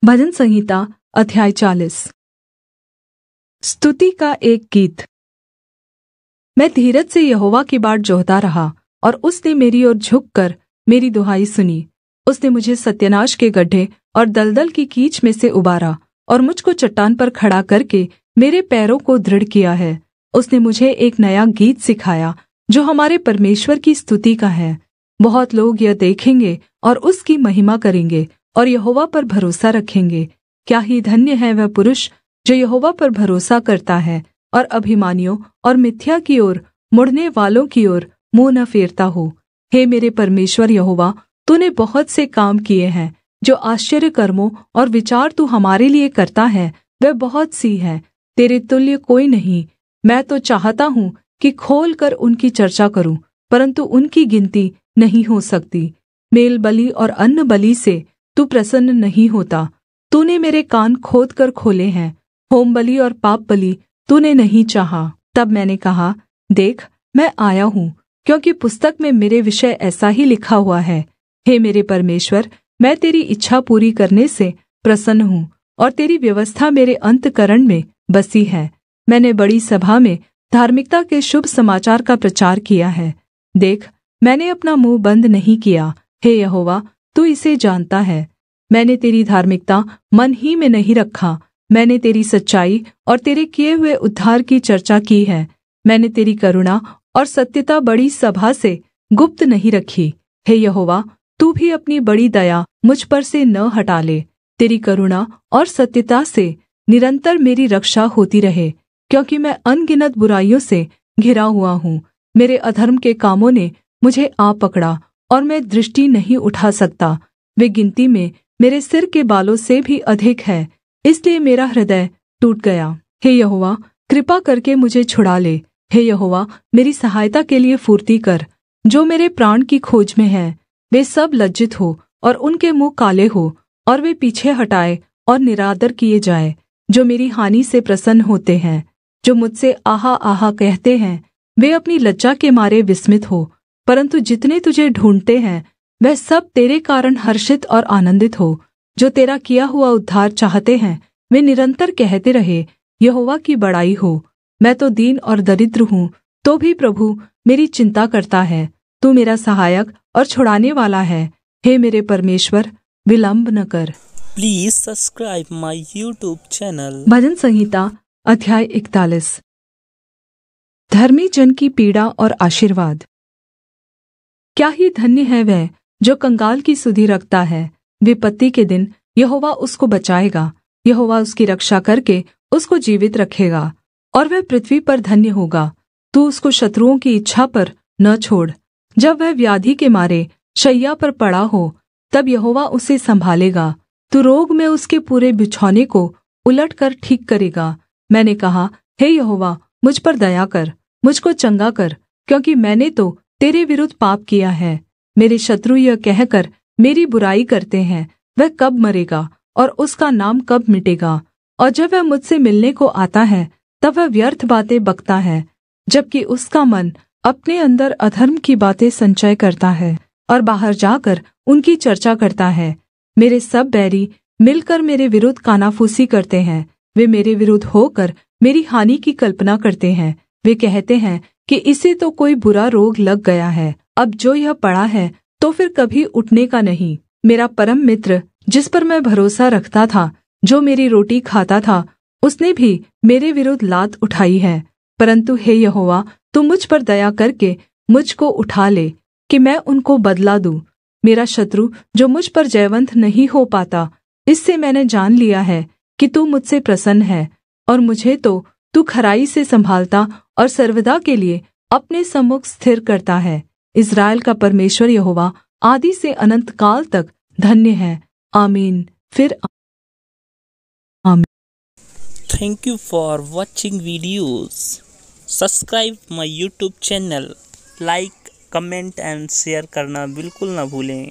भजन संहिता अध्याय 40। स्तुति का एक गीत। मैं धीरज से यहोवा की बाट जोहता रहा, और उसने मेरी ओर झुककर मेरी दुहाई सुनी। उसने मुझे सत्यानाश के गड्ढे और दलदल की कीच में से उबारा, और मुझको चट्टान पर खड़ा करके मेरे पैरों को दृढ़ किया है। उसने मुझे एक नया गीत सिखाया, जो हमारे परमेश्वर की स्तुति का है। बहुत लोग यह देखेंगे और उसकी महिमा करेंगे, और यहोवा पर भरोसा रखेंगे। क्या ही धन्य है वह पुरुष जो यहोवा पर भरोसा करता है, और अभिमानियों और मिथ्या की ओर मुड़ने वालों की ओर मुँह न फेरता हो। हे मेरे परमेश्वर यहोवा, तूने बहुत से काम किए हैं। जो आश्चर्य कर्मों और विचार तू हमारे लिए करता है, वह बहुत सी है। तेरे तुल्य कोई नहीं। मैं तो चाहता हूँ कि खोल कर उनकी चर्चा करूँ, परन्तु उनकी गिनती नहीं हो सकती। मेल बलि और अन्न बलि से तू प्रसन्न नहीं होता। तूने मेरे कान खोद कर खोले हैं। होम बलि और पाप बलि तूने नहीं चाहा। तब मैंने कहा, देख, मैं आया हूँ, क्योंकि पुस्तक में मेरे विषय ऐसा ही लिखा हुआ है। हे मेरे परमेश्वर, मैं तेरी इच्छा पूरी करने से प्रसन्न हूँ, और तेरी व्यवस्था मेरे अंतःकरण में बसी है। मैंने बड़ी सभा में धार्मिकता के शुभ समाचार का प्रचार किया है। देख, मैंने अपना मुँह बन्द नहीं किया। हे यहोवा, तू इसे जानता है। मैंने तेरी धार्मिकता मन ही में नहीं रखा। मैंने तेरी सच्चाई और तेरे किए हुए उद्धार की चर्चा की है। मैंने तेरी करुणा और सत्यता बड़ी सभा से गुप्त नहीं रखी। हे यहोवा, तू भी अपनी बड़ी दया मुझ पर से न हटा ले। तेरी करुणा और सत्यता से निरन्तर मेरी रक्षा होती रहे, क्योंकि मैं अनगिनत बुराइयों से घिरा हुआ हूँ। मेरे अधर्म के कामों ने मुझे आ पकड़ा, और मैं दृष्टि नहीं उठा सकता। वे गिनती में मेरे सिर के बालों से भी अधिक है, इसलिए मेरा हृदय टूट गया। हे यहोवा, कृपा करके मुझे छुड़ा ले। हे यहोवा, मेरी सहायता के लिए फुर्ती कर। जो मेरे प्राण की खोज में है, वे सब लज्जित हो, और उनके मुँह काले हो, और वे पीछे हटाए और निरादर किए जाए। जो मेरी हानि से प्रसन्न होते हैं, जो मुझसे आहा आहा कहते हैं, वे अपनी लज्जा के मारे विस्मित हो। परन्तु जितने तुझे ढूँढ़ते हैं, वह सब तेरे कारण हर्षित और आनन्दित हो। जो तेरा किया हुआ उद्धार चाहते हैं, वे निरन्तर कहते रहे, यहोवा की बड़ाई हो। मैं तो दीन और दरिद्र हूँ, तो भी प्रभु मेरी चिन्ता करता है। तू मेरा सहायक और छुड़ाने वाला है। हे मेरे परमेश्वर, विलम्ब न कर। Please subscribe my YouTube channel. भजन संहिता अध्याय 41। धर्मी जन की पीड़ा और आशीर्वाद। क्या ही धन्य है वह जो कंगाल की सुधि रखता है। विपत्ति के दिन यहोवा उसको बचाएगा। यहोवा उसकी रक्षा करके उसको जीवित रखेगा, और वह पृथ्वी पर धन्य होगा। तू उसको शत्रुओं की इच्छा पर न छोड़। जब वह व्याधि के मारे शैया पर पड़ा हो, तब यहोवा उसे संभालेगा। तू रोग में उसके पूरे बिछौने को उलट कर ठीक करेगा। मैंने कहा, हे यहोवा, मुझ पर दया कर, मुझको चंगा कर, क्योंकि मैंने तो तेरे विरुद्ध पाप किया है। मेरे शत्रु यह कहकर मेरी बुराई करते हैं, वह कब मरेगा और उसका नाम कब मिटेगा। और जब वह मुझसे मिलने को आता है, तब वह व्यर्थ बातें बकता है, जबकि उसका मन अपने अंदर अधर्म की बातें संचय करता है, और बाहर जाकर उनकी चर्चा करता है। मेरे सब बैरी मिलकर मेरे विरुद्ध कानाफूसी करते हैं। वे मेरे विरुद्ध होकर मेरी हानि की कल्पना करते हैं। वे कहते हैं कि इसे तो कोई बुरा रोग लग गया है। अब जो यह पड़ा है, तो फिर कभी उठने का नहीं। मेरा परम मित्र, जिस पर मैं भरोसा रखता था, जो मेरी रोटी खाता था, उसने भी मेरे विरुद्ध लात उठाई है। परन्तु हे यहोवा, तू मुझ पर दया करके मुझको उठा ले, कि मैं उनको बदला दूँ। मेरा शत्रु जो मुझ पर जयवन्त नहीं हो पाता, इससे मैंने जान लिया है कि तू मुझसे प्रसन्न है, और मुझे तो तू खराई से संभालता और सर्वदा के लिए अपने सम्मुख स्थिर करता है। इस्राएल का परमेश्वर यहोवा आदि से अनंत काल तक धन्य है। आमीन। फिर आमीन। Thank you for watching videos. Subscribe my YouTube channel. Like, comment and share करना बिल्कुल ना भूलें।